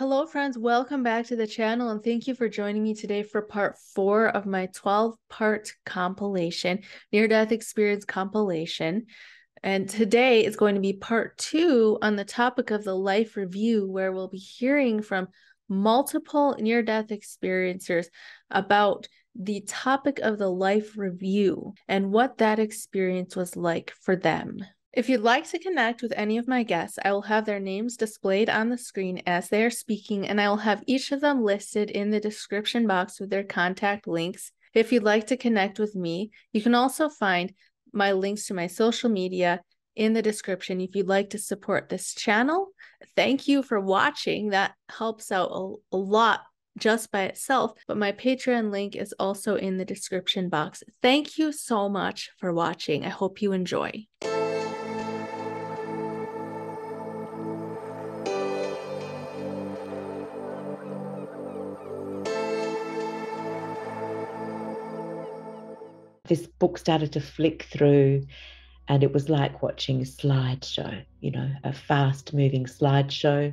Hello friends, welcome back to the channel and thank you for joining me today for part 4 of my 12-part compilation, near-death experience compilation. And today is going to be part 2 on the topic of the life review, where we'll be hearing from multiple near-death experiencers about the topic of the life review and what that experience was like for them. If you'd like to connect with any of my guests, I will have their names displayed on the screen as they are speaking, and I will have each of them listed in the description box with their contact links. If you'd like to connect with me, you can also find my links to my social media in the description if you'd like to support this channel. Thank you for watching. That helps out a lot just by itself, but my Patreon link is also in the description box. Thank you so much for watching. I hope you enjoy. This book started to flick through, and it was like watching a slideshow, you know, a fast moving slideshow.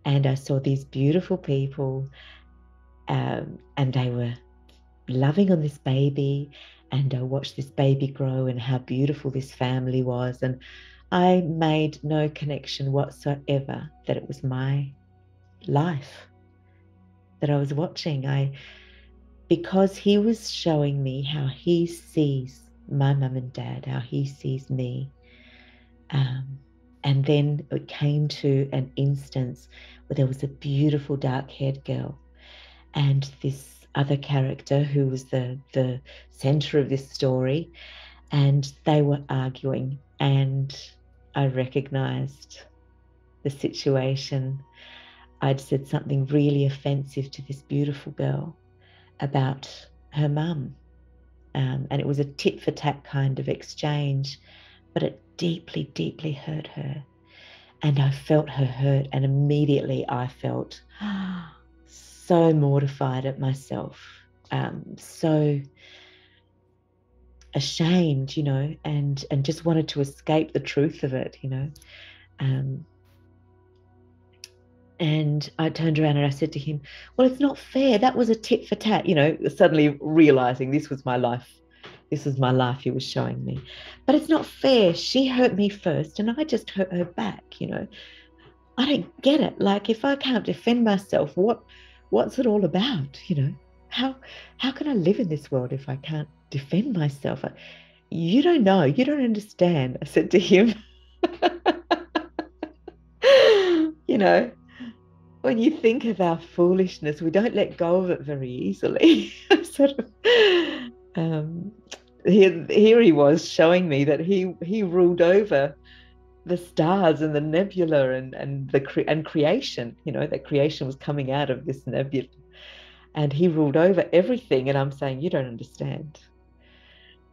And I saw these beautiful people, and they were loving on this baby, and I watched this baby grow and how beautiful this family was. And I made no connection whatsoever that it was my life that I was watching. Because he was showing me how he sees my mum and dad, how he sees me. And then it came to an instance where there was a beautiful dark-haired girl and this other character who was the center of this story, and they were arguing, and I recognized the situation. I'd said something really offensive to this beautiful girl about her mum, and it was a tit-for-tat kind of exchange, but it deeply, deeply hurt her, and I felt her hurt, and immediately I felt so mortified at myself, so ashamed, you know, and just wanted to escape the truth of it, you know. And I turned around and I said to him, well, it's not fair. That was a tit for tat, you know, suddenly realizing this was my life. This was my life he was showing me. But it's not fair. She hurt me first and I just hurt her back, you know. I don't get it. Like, if I can't defend myself, what's it all about, you know? How can I live in this world if I can't defend myself? You don't know. You don't understand, I said to him. You know, when you think of our foolishness, we don't let go of it very easily. Sort of, here he was showing me that he ruled over the stars and the nebula and creation. You know, that creation was coming out of this nebula, and he ruled over everything. And I'm saying, you don't understand.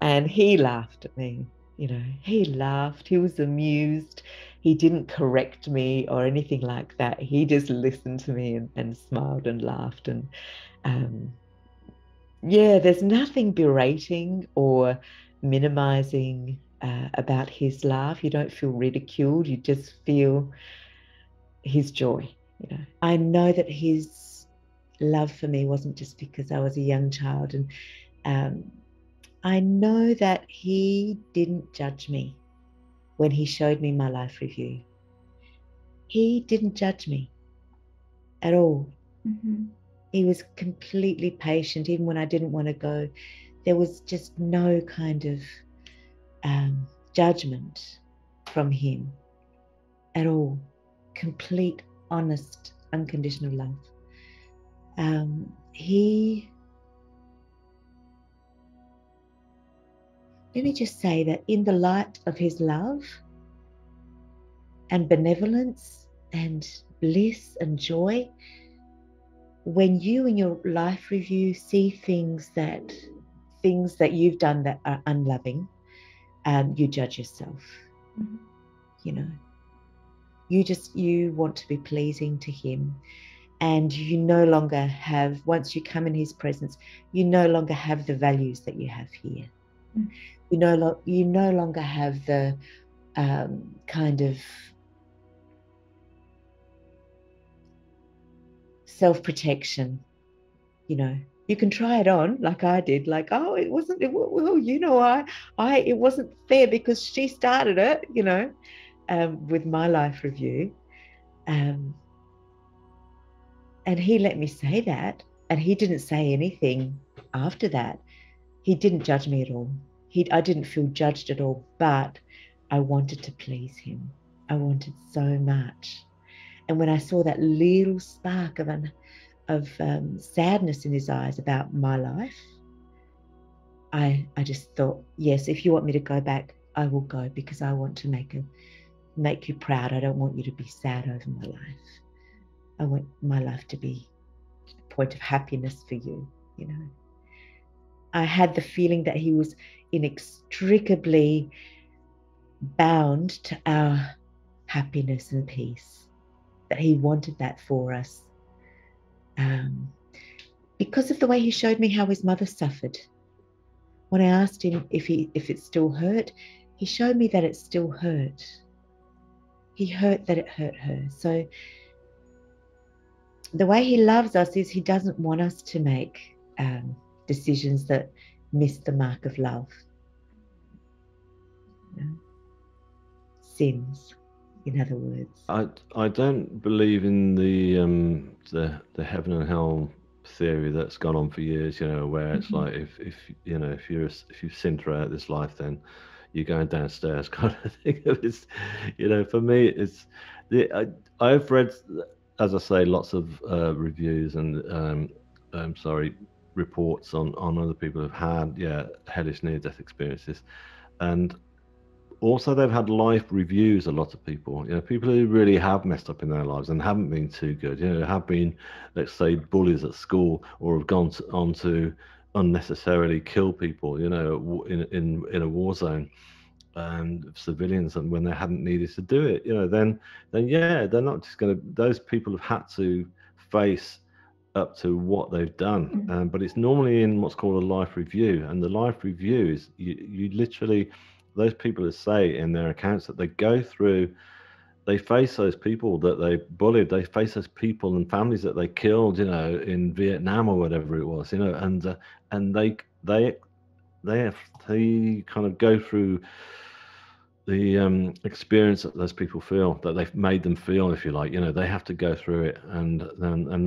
And he laughed at me. You know, he laughed. He was amused. He didn't correct me or anything like that. He just listened to me and smiled and laughed. And yeah, there's nothing berating or minimizing about his laugh. You don't feel ridiculed. You just feel his joy. You know, I know that his love for me wasn't just because I was a young child, and I know that he didn't judge me when he showed me my life review. He didn't judge me at all. Mm-hmm. He was completely patient, even when I didn't want to go. There was just no kind of judgment from him at all. Complete, honest, unconditional love. Let me just say that in the light of his love and benevolence and bliss and joy, when you in your life review see things that you've done that are unloving, you judge yourself. Mm-hmm. You know, you want to be pleasing to him, and you no longer have, once you come in his presence, you no longer have the values that you have here. Mm-hmm. You no longer have the kind of self-protection. You know, you can try it on like I did, like, oh, it wasn't, well, you know, it wasn't fair because she started it, you know, with my life review. And he let me say that, and he didn't say anything after that. He didn't judge me at all. I didn't feel judged at all, but I wanted to please him. I wanted so much. And when I saw that little spark of sadness in his eyes about my life, I just thought, yes, if you want me to go back, I will go, because I want to make you proud. I don't want you to be sad over my life. I want my life to be a point of happiness for you, you know. I had the feeling that he was inextricably bound to our happiness and peace, that he wanted that for us. Because of the way he showed me how his mother suffered. When I asked him if it still hurt, he showed me that it still hurt. He hurt that it hurt her. So the way he loves us is he doesn't want us to make decisions that miss the mark of love. You know? Sins, in other words. I don't believe in the heaven and hell theory that's gone on for years, you know, where it's like if you know, if you've sinned throughout this life, then you're going downstairs kind of thing. It's, you know, for me, it's I've read, as I say, lots of reviews and reports on other people who've had hellish near-death experiences, and also they've had life reviews. A lot of people, you know, people who really have messed up in their lives and haven't been too good, you know, have been, let's say, bullies at school, or have gone on to unnecessarily kill people, you know, in a war zone, and civilians, and when they hadn't needed to do it, you know, then yeah, they're not just going to, those people have had to face up to what they've done. But it's normally in what's called a life review, and the life review is you literally, those people that say in their accounts that they go through, they face those people that they bullied, they face those people and families that they killed, you know, in Vietnam or whatever it was, you know, and they have to kind of go through the experience that those people feel, that they've made them feel, if you like, you know, they have to go through it, and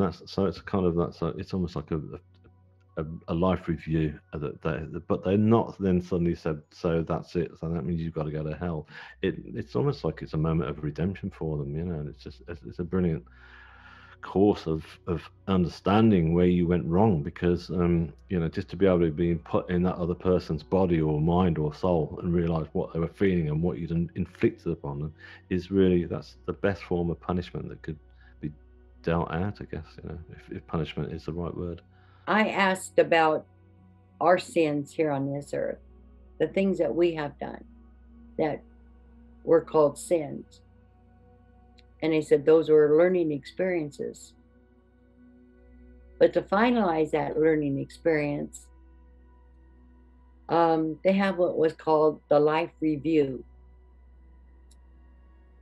that's, so it's kind of, it's almost like a life review, but they're not then suddenly said, so that's it, so that means you've got to go to hell. It's almost like it's a moment of redemption for them, you know, and it's a brilliant course of understanding where you went wrong, because you know, just to be able to be put in that other person's body or mind or soul and realize what they were feeling and what you'd inflicted upon them is really, that's the best form of punishment that could be dealt out, I guess, you know, if punishment is the right word. I asked about our sins here on this earth, the things that we have done that were called sins. And they said those were learning experiences. But to finalize that learning experience, they have what was called the life review.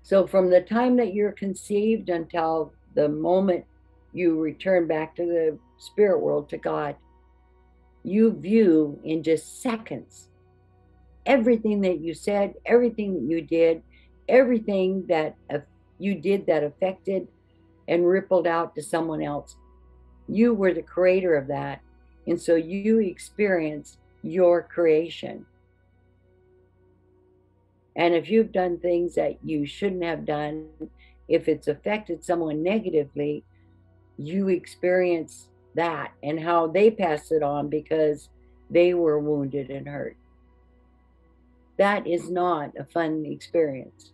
So from the time that you're conceived until the moment you return back to the spirit world, to God, you view in just seconds everything that you said, everything that you did, everything that you did that affected and rippled out to someone else. You were the creator of that. And so you experience your creation. And if you've done things that you shouldn't have done, if it's affected someone negatively, you experience that and how they pass it on because they were wounded and hurt. That is not a fun experience.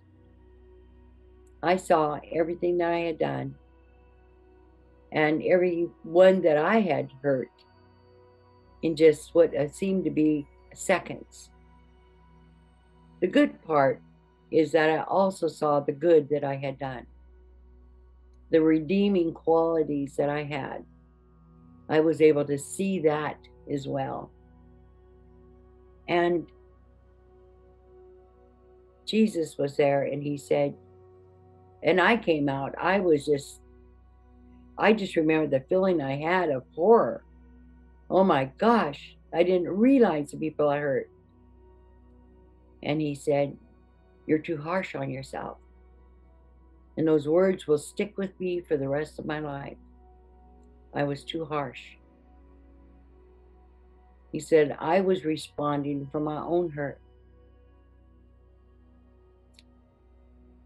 I saw everything that I had done and everyone that I had hurt in just what seemed to be seconds. The good part is that I also saw the good that I had done, the redeeming qualities that I had. I was able to see that as well. And Jesus was there and he said, and I came out, I just remember the feeling I had of horror. Oh my gosh, I didn't realize the people I hurt. And he said, "You're too harsh on yourself." And those words will stick with me for the rest of my life. I was too harsh. He said I was responding from my own hurt.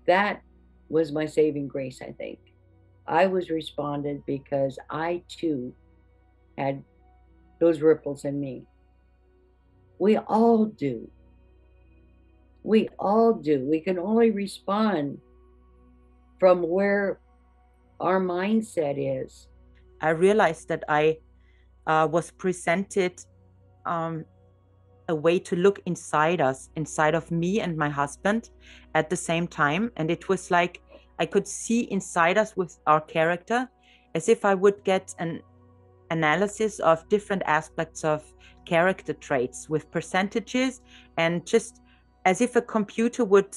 That was my saving grace, I think. I was responded because I too had those ripples in me. We all do. We all do. We can only respond from where our mindset is. I realized that I was presented a way to look inside us, inside of me and my husband at the same time. And it was like I could see inside us with our character, as if I would get an analysis of different aspects of character traits with percentages, and just as if a computer would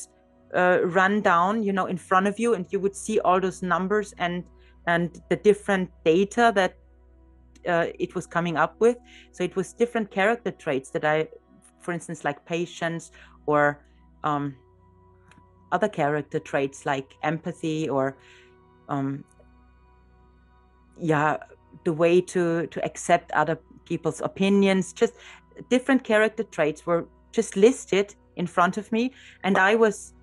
run down, you know, in front of you, and you would see all those numbers and the different data that it was coming up with. So it was different character traits that I, for instance, like patience, or other character traits like empathy, or the way to accept other people's opinions. Just different character traits were just listed in front of me, and I was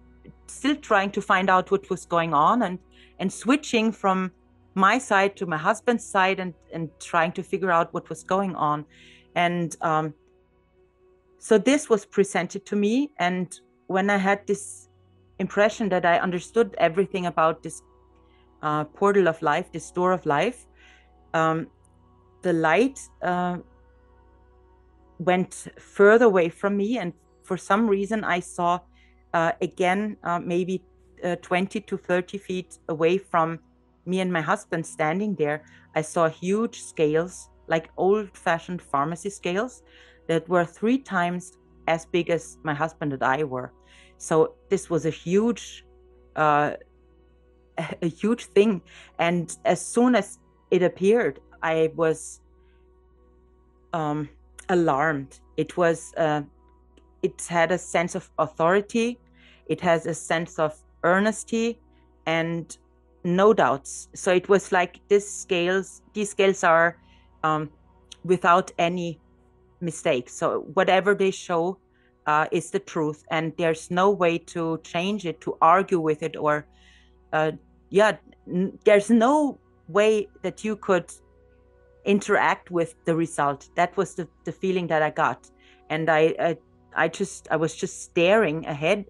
still trying to find out what was going on, and switching from my side to my husband's side, and trying to figure out what was going on. And so this was presented to me, and when I had this impression that I understood everything about this portal of life, this door of life, the light went further away from me, and for some reason I saw again maybe 20 to 30 feet away from me and my husband standing there, I saw huge scales, like old-fashioned pharmacy scales, that were 3 times as big as my husband and I were. So this was a huge thing. And as soon as it appeared, I was alarmed. It was it had a sense of authority. It has a sense of earnesty and no doubts. So it was like these scales are without any mistake. So whatever they show is the truth, and there's no way to change it, to argue with it, or there's no way that you could interact with the result. That was the feeling that I got. And I was just staring ahead,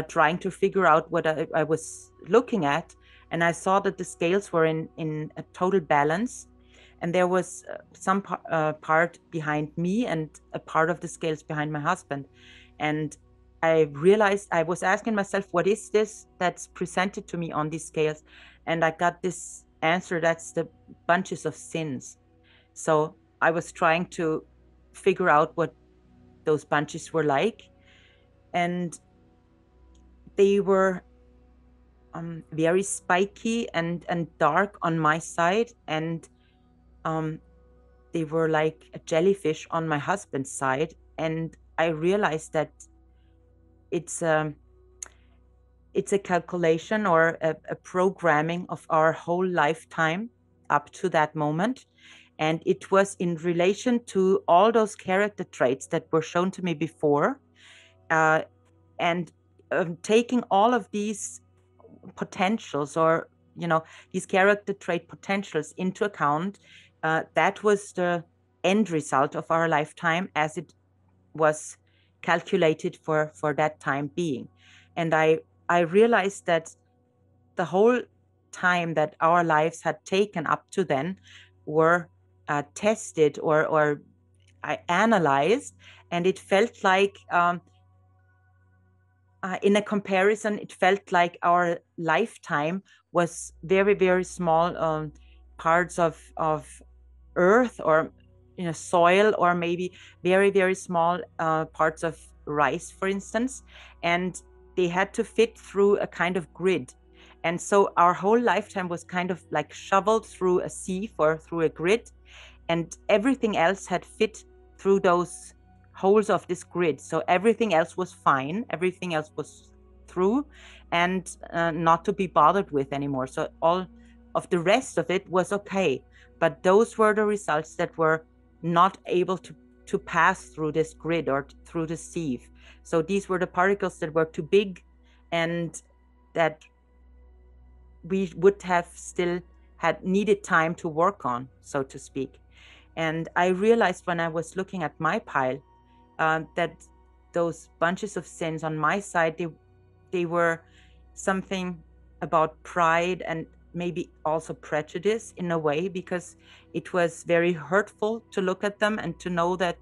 trying to figure out what I was looking at. And I saw that the scales were in a total balance. And there was some part behind me and a part of the scales behind my husband. And I realized, I was asking myself, what is this that's presented to me on these scales? And I got this answer, that's the bunches of sins. So I was trying to figure out what those bunches were like. And they were very spiky and dark on my side, and they were like a jellyfish on my husband's side. And I realized that it's a calculation or a programming of our whole lifetime up to that moment. And it was in relation to all those character traits that were shown to me before, and taking all of these potentials, or these character trait potentials into account, that was the end result of our lifetime as it was calculated for that time being. And I realized that the whole time that our lives had taken up to then were tested or I analyzed, and it felt like in a comparison, it felt like our lifetime was very, very small parts of earth, or soil, or maybe very, very small parts of rice, for instance. And they had to fit through a kind of grid. And so our whole lifetime was kind of like shoveled through a sieve or through a grid, and everything else had fit through those holes of this grid. So everything else was fine, everything else was through and not to be bothered with anymore. So all of the rest of it was okay. But those were the results that were not able to pass through this grid or through the sieve. So these were the particles that were too big and that we would have still had needed time to work on, so to speak. And I realized when I was looking at my pile that those bunches of sins on my side, they were something about pride and maybe also prejudice in a way, because it was very hurtful to look at them and to know that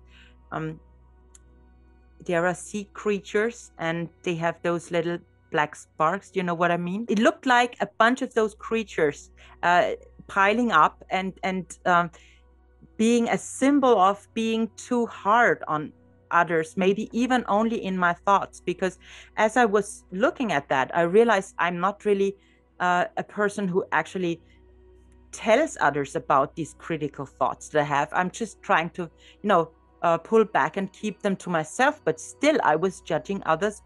there are sea creatures and they have those little black sparks. Do you know what I mean? It looked like a bunch of those creatures piling up and being a symbol of being too hard on others, maybe even only in my thoughts. Because as I was looking at that, I realized I'm not really a person who actually tells others about these critical thoughts that I have. I'm just trying to, pull back and keep them to myself. But still, I was judging others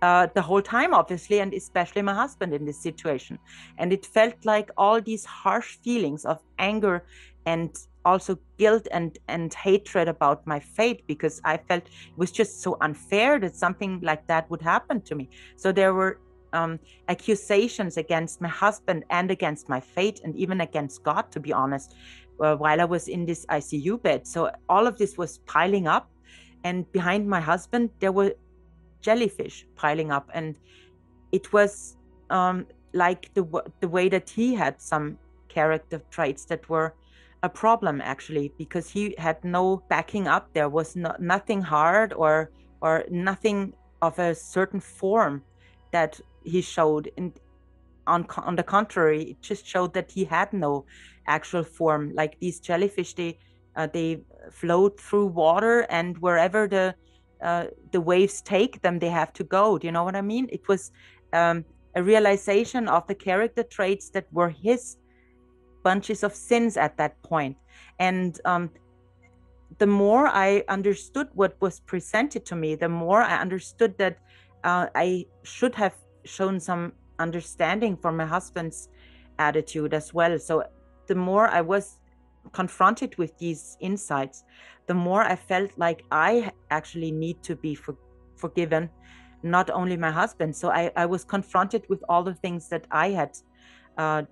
the whole time, obviously, and especially my husband in this situation. And it felt like all these harsh feelings of anger and also guilt and hatred about my fate, because I felt it was just so unfair that something like that would happen to me. So there were accusations against my husband and against my fate and even against God, to be honest, while I was in this ICU bed. So all of this was piling up, and behind my husband there were jellyfish piling up, and it was like the way that he had some character traits that were a problem, actually, because he had no backing up. There was nothing hard or nothing of a certain form that he showed. And on the contrary, it just showed that he had no actual form. Like these jellyfish, they float through water, and wherever the waves take them, they have to go. Do you know what I mean? It was a realization of the character traits that were his bunches of sins at that point. And the more I understood what was presented to me, the more I understood that I should have shown some understanding for my husband's attitude as well. So the more I was confronted with these insights, the more I felt like I actually need to be forgiven, not only my husband. So I was confronted with all the things that I had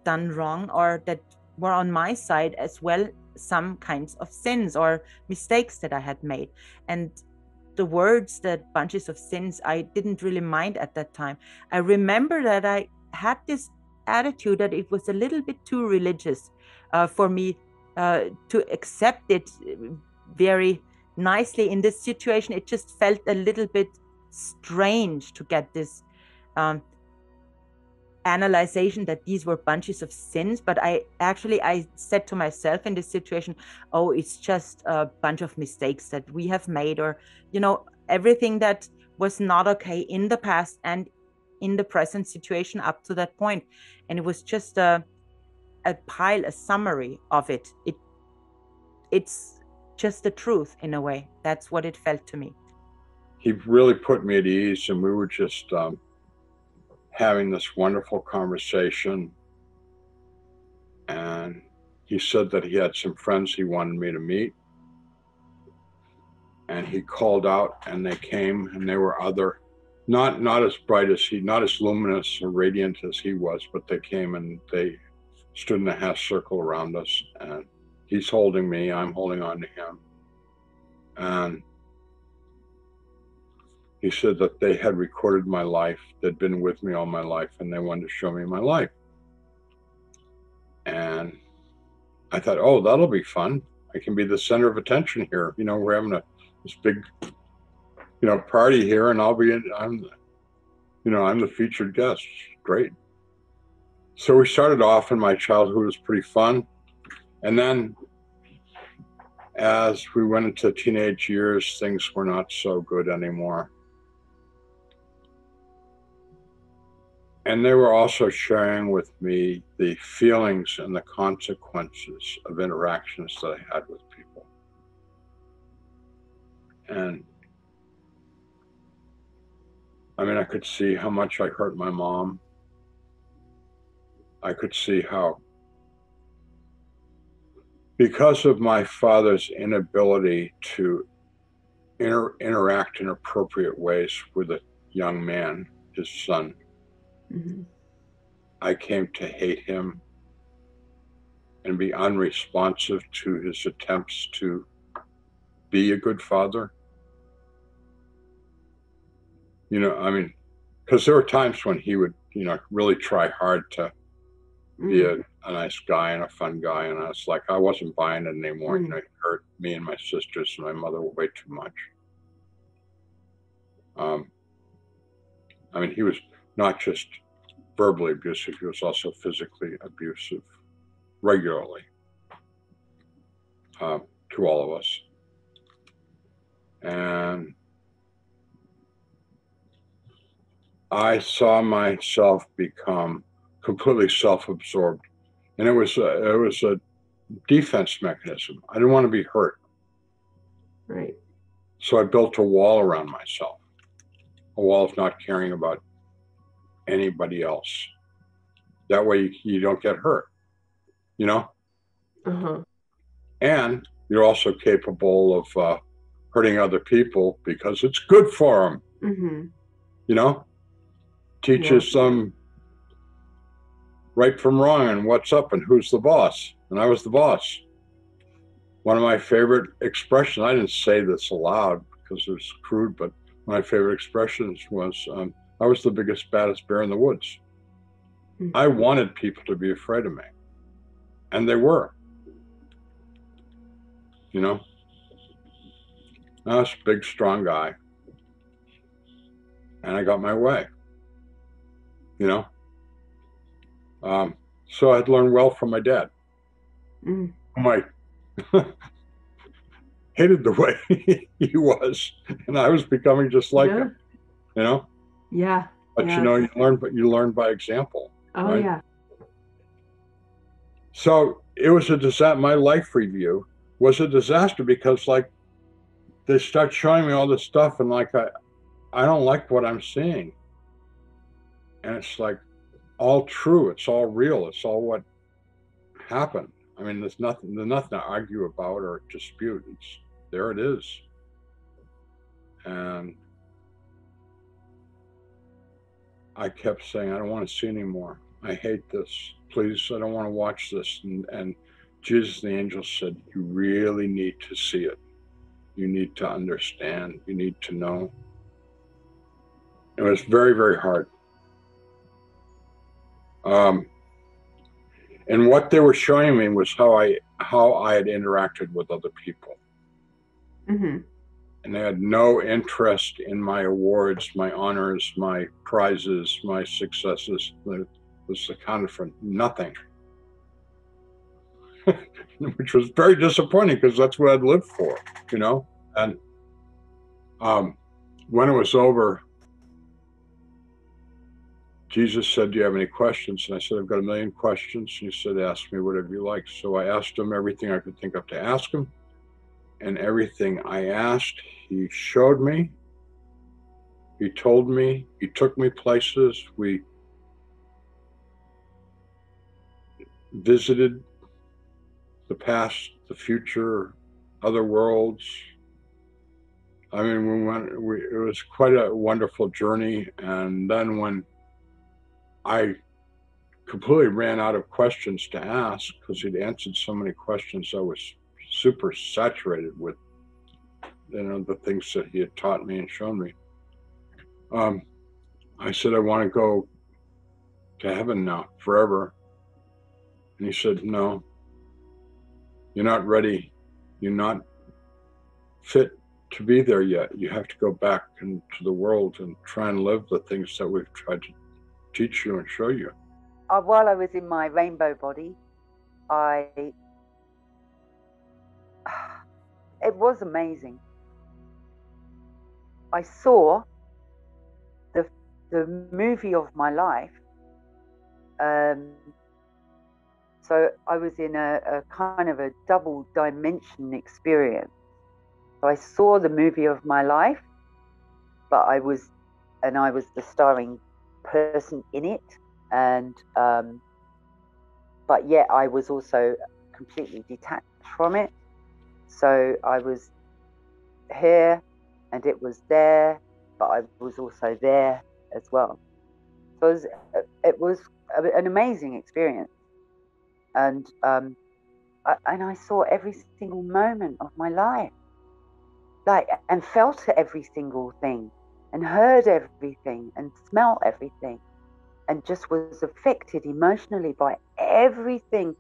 done wrong, or that were on my side as well, some kinds of sins or mistakes that I had made. And the words, the bunches of sins, I didn't really mind at that time. I remember that I had this attitude that it was a little bit too religious for me to accept it very nicely in this situation. It just felt a little bit strange to get this analyzation that these were bunches of sins. But I said to myself in this situation, oh, it's just a bunch of mistakes that we have made, or everything that was not okay in the past and in the present situation up to that point. And it was just a summary of it. It's just the truth in a way. That's what it felt to me. He really put me at ease, and we were just having this wonderful conversation. And he said that he had some friends he wanted me to meet. And he called out, and they came, and they were other, not as bright as he, not as luminous or radiant as he was, but they came and they stood in a half circle around us. And he's holding me, I'm holding on to him. And he said that they had recorded my life, they'd been with me all my life, and they wanted to show me my life. And I thought, oh, that'll be fun. I can be the center of attention here. We're having this big, party here, and I'm the featured guest. Great. So we started off, and my childhood was pretty fun. And then as we went into teenage years, things were not so good anymore. And they were also sharing with me the feelings and the consequences of interactions that I had with people. And I mean, I could see how much I hurt my mom. I could see how, because of my father's inability to interact in appropriate ways with a young man, his son, I came to hate him and be unresponsive to his attempts to be a good father. You know, I mean, because there were times when he would, you know, really try hard to be a nice guy and a fun guy. And I was like, I wasn't buying it anymore. You know, he hurt me and my sisters and my mother way too much. I mean, he was not just verbally abusive, he was also physically abusive regularly to all of us. And I saw myself become completely self-absorbed, and it was a defense mechanism. I didn't want to be hurt, Right. so I built a wall around myself, a wall of not caring about anybody else. That way you don't get hurt, you know. And you're also capable of hurting other people because it's good for them. You know, teaches them right from wrong and what's up and who's the boss. And I was the boss. One of my favorite expressions, I didn't say this aloud because it was crude, but my favorite expressions was, I was the biggest, baddest bear in the woods. I wanted people to be afraid of me. And they were. You know? I was a big, strong guy. And I got my way. You know? So I'd learned well from my dad. Whom I hated the way he was. And I was becoming just like him. You know? Yeah. But you know, you learn by example. Oh, right? yeah. So it was a disaster. My life review was a disaster because, like, they start showing me all this stuff, and like, I don't like what I'm seeing. And it's like all true. It's all real. It's all what happened. I mean, there's nothing to argue about or dispute. It's there. It is. And I kept saying, I don't want to see anymore. I hate this. Please, I don't want to watch this. And Jesus and the angels said, you really need to see it. You need to understand. You need to know. It was very, very hard. And what they were showing me was how I had interacted with other people. And they had no interest in my awards, my honors, my prizes, my successes. It was accounted for nothing. Which was very disappointing because that's what I'd lived for, you know? And when it was over, Jesus said, do you have any questions? And I said, I've got a million questions. And he said, ask me whatever you like. So I asked him everything I could think of to ask him. And everything I asked, he showed me. He told me. He took me places. We visited the past, the future, other worlds. I mean, it was quite a wonderful journey. And then when I completely ran out of questions to ask, because he'd answered so many questions, I was super saturated with, you know, the things that he had taught me and shown me. I said, I want to go to heaven now, forever. And he said, no, you're not ready. You're not fit to be there yet. You have to go back into the world and try and live the things that we've tried to teach you and show you. While I was in my rainbow body, it was amazing. I saw the movie of my life So I was in a kind of a double dimension experience. So I saw the movie of my life, but I was the starring person in it, and but yet I was also completely detached from it. So I was here and it was there, but I was also there as well. So it was an amazing experience, and I saw every single moment of my life, like, and felt every single thing, and heard everything, and smelt everything, and just was affected emotionally by everything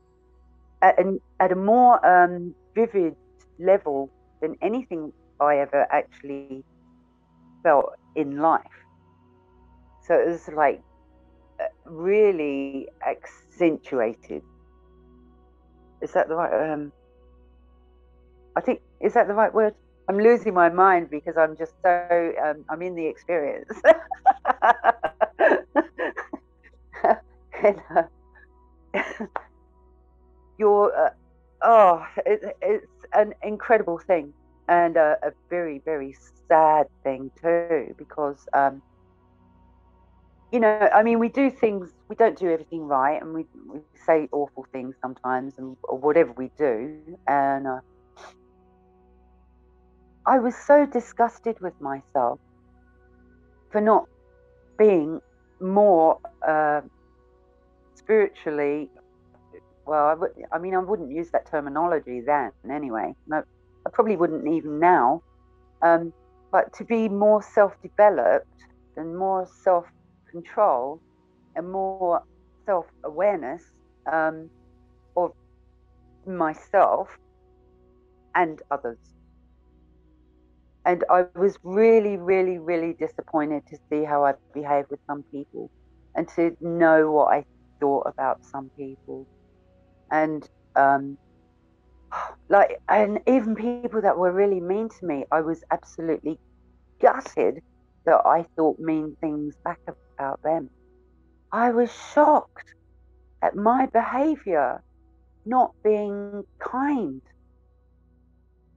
at a more vivid level than anything I ever actually felt in life. So it was like really accentuated. Is that the right? I think, is that the right word? I'm losing my mind because I'm just so I'm in the experience. And, it's an incredible thing, and a very, very sad thing too, because you know, I mean, we do things, we don't do everything right, and we say awful things sometimes, and or whatever we do, and I was so disgusted with myself for not being more spiritually, well, I mean, I wouldn't use that terminology then anyway. No, I probably wouldn't even now. But to be more self-developed and more self-control and more self-awareness of myself and others. And I was really, really, really disappointed to see how I behaved with some people, and to know what I thought about some people. And like, and even people that were really mean to me, I was absolutely gutted that I thought mean things back about them. I was shocked at my behavior not being kind.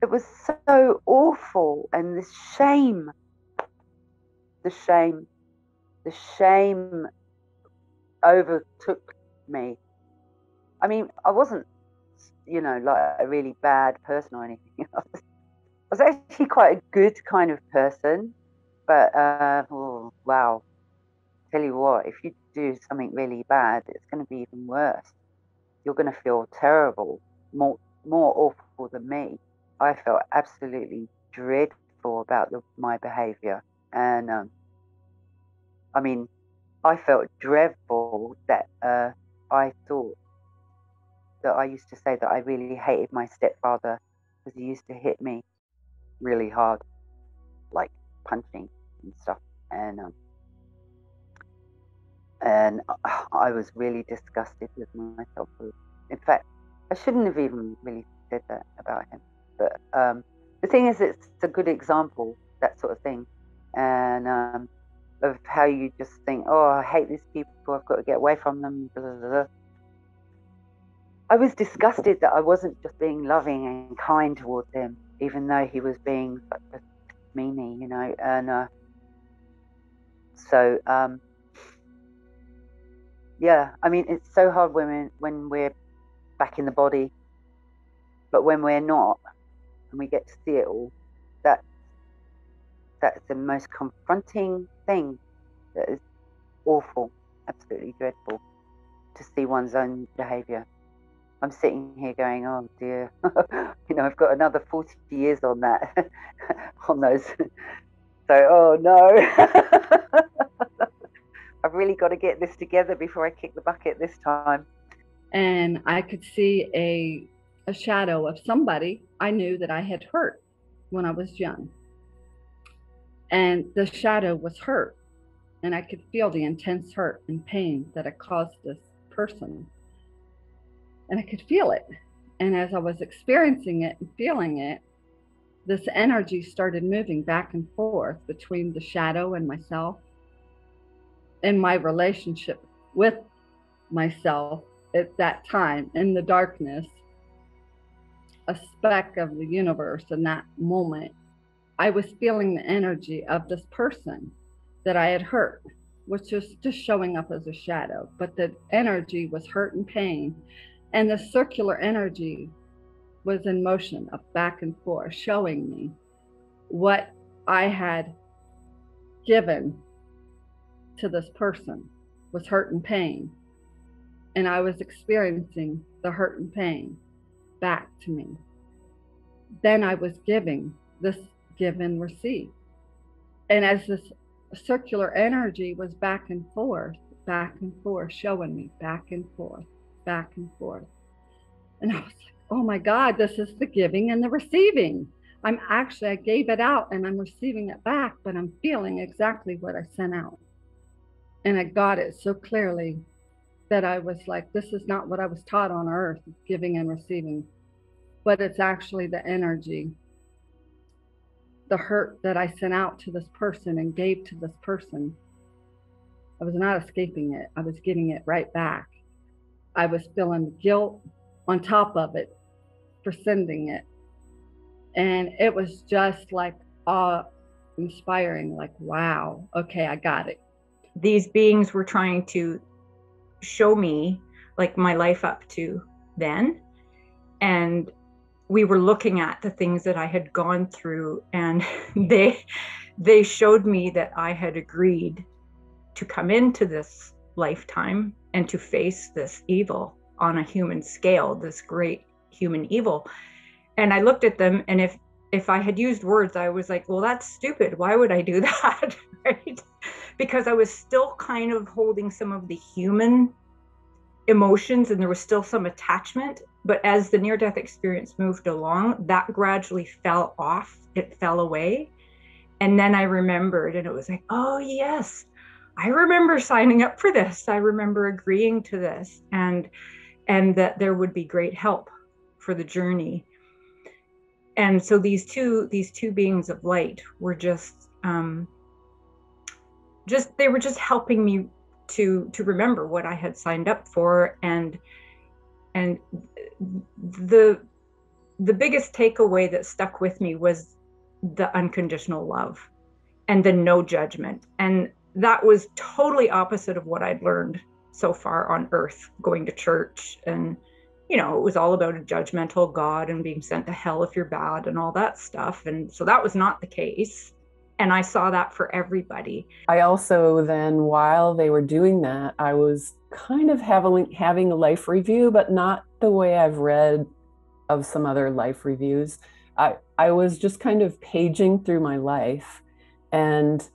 It was so awful, and the shame overtook me. I mean, I wasn't, you know, like a really bad person or anything. I was actually quite a good kind of person, but oh, wow, tell you what, if you do something really bad, it's going to be even worse. You're going to feel terrible, more awful than me. I felt absolutely dreadful about my behavior, and I mean, I felt dreadful that I thought that I used to say that I really hated my stepfather because he used to hit me really hard, like punching and stuff, and I was really disgusted with myself. In fact, I shouldn't have even really said that about him. But the thing is, it's a good example, that sort of thing, and of how you just think, oh, I hate these people, I've got to get away from them, blah, blah, blah. I was disgusted that I wasn't just being loving and kind towards him, even though he was being such a meanie, you know. And so yeah, I mean, it's so hard when we're back in the body, but when we're not, and we get to see it all, that's the most confronting thing. That is awful, absolutely dreadful, to see one's own behavior. I'm sitting here going, oh dear, you know, I've got another 40 years on that, on those. So, oh no, I've really got to get this together before I kick the bucket this time. And I could see a shadow of somebody I knew that I had hurt when I was young. And the shadow was hurt, and I could feel the intense hurt and pain that it caused this person. And I could feel it. And as I was experiencing it and feeling it, this energy started moving back and forth between the shadow and myself, and my relationship with myself at that time in the darkness, a speck of the universe in that moment. I was feeling the energy of this person that I had hurt, which was just showing up as a shadow, but the energy was hurt and pain. And the circular energy was in motion of back and forth, showing me what I had given to this person was hurt and pain. And I was experiencing the hurt and pain back to me. Then I was giving this give and receive. And as this circular energy was back and forth, showing me back and forth. And I was like, oh my God, this is the giving and the receiving. I gave it out and I'm receiving it back, but I'm feeling exactly what I sent out. And I got it so clearly that I was like, this is not what I was taught on earth, giving and receiving, but it's actually the energy, the hurt that I sent out to this person and gave to this person. I was not escaping it. I was getting it right back. I was feeling guilt on top of it for sending it. And it was just like awe-inspiring, like, wow, okay, I got it. These beings were trying to show me like my life up to then. And we were looking at the things that I had gone through, and they showed me that I had agreed to come into this lifetime and to face this evil on a human scale, this great human evil. And I looked at them, and if I had used words, I was like, well, that's stupid. Why would I do that? Right? Because I was still kind of holding some of the human emotions, and there was still some attachment. But as the near-death experience moved along, that gradually fell off. It fell away. And then I remembered, and it was like, oh yes, I remember signing up for this. I remember agreeing to this, and that there would be great help for the journey. And so these two beings of light were they were just helping me to remember what I had signed up for. And the biggest takeaway that stuck with me was the unconditional love and the no judgment. And that was totally opposite of what I'd learned so far on earth, going to church. And, you know, it was all about a judgmental God and being sent to hell if you're bad and all that stuff. And so that was not the case. And I saw that for everybody. I also then, while they were doing that, I was kind of having a life review, but not the way I've read of some other life reviews. I was just kind of paging through my life and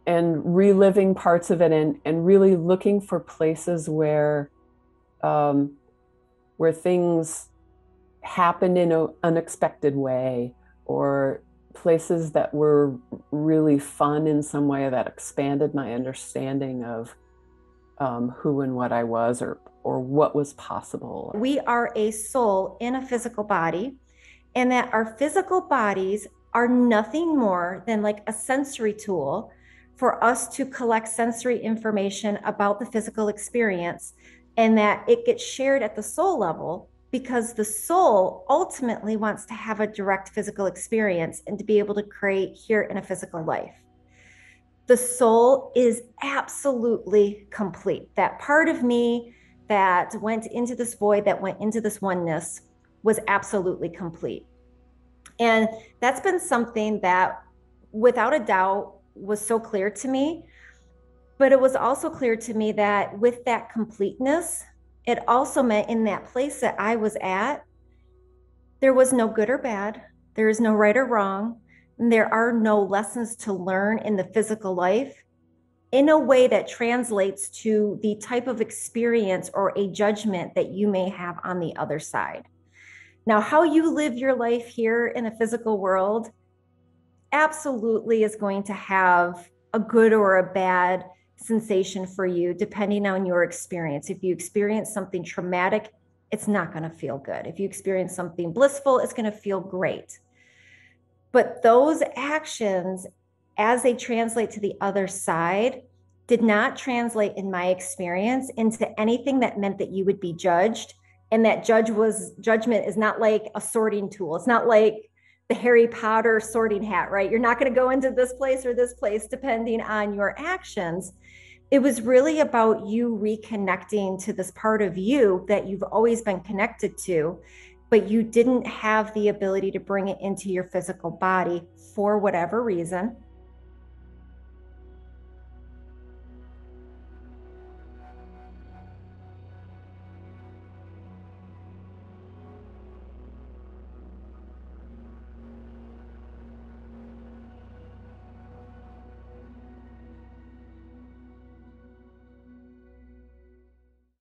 reliving parts of it, and really looking for places where things happened in an unexpected way, or places that were really fun in some way that expanded my understanding of who and what I was, or what was possible. We are a soul in a physical body, and that our physical bodies are nothing more than like a sensory tool for us to collect sensory information about the physical experience, and that it gets shared at the soul level, because the soul ultimately wants to have a direct physical experience and to be able to create here in a physical life. The soul is absolutely complete. That part of me that went into this void, that went into this oneness, was absolutely complete. And that's been something that, without a doubt, was so clear to me. But it was also clear to me that with that completeness, it also meant in that place that I was at, there was no good or bad. There is no right or wrong. And there are no lessons to learn in the physical life in a way that translates to the type of experience or a judgment that you may have on the other side. Now, how you live your life here in a physical world absolutely is going to have a good or a bad sensation for you, depending on your experience. If you experience something traumatic, it's not going to feel good. If you experience something blissful, it's going to feel great. But those actions, as they translate to the other side, did not translate in my experience into anything that meant that you would be judged. And that judgment is not like a sorting tool. It's not like the Harry Potter sorting hat, right? You're not going to go into this place or this place depending on your actions. It was really about you reconnecting to this part of you that you've always been connected to, but you didn't have the ability to bring it into your physical body for whatever reason.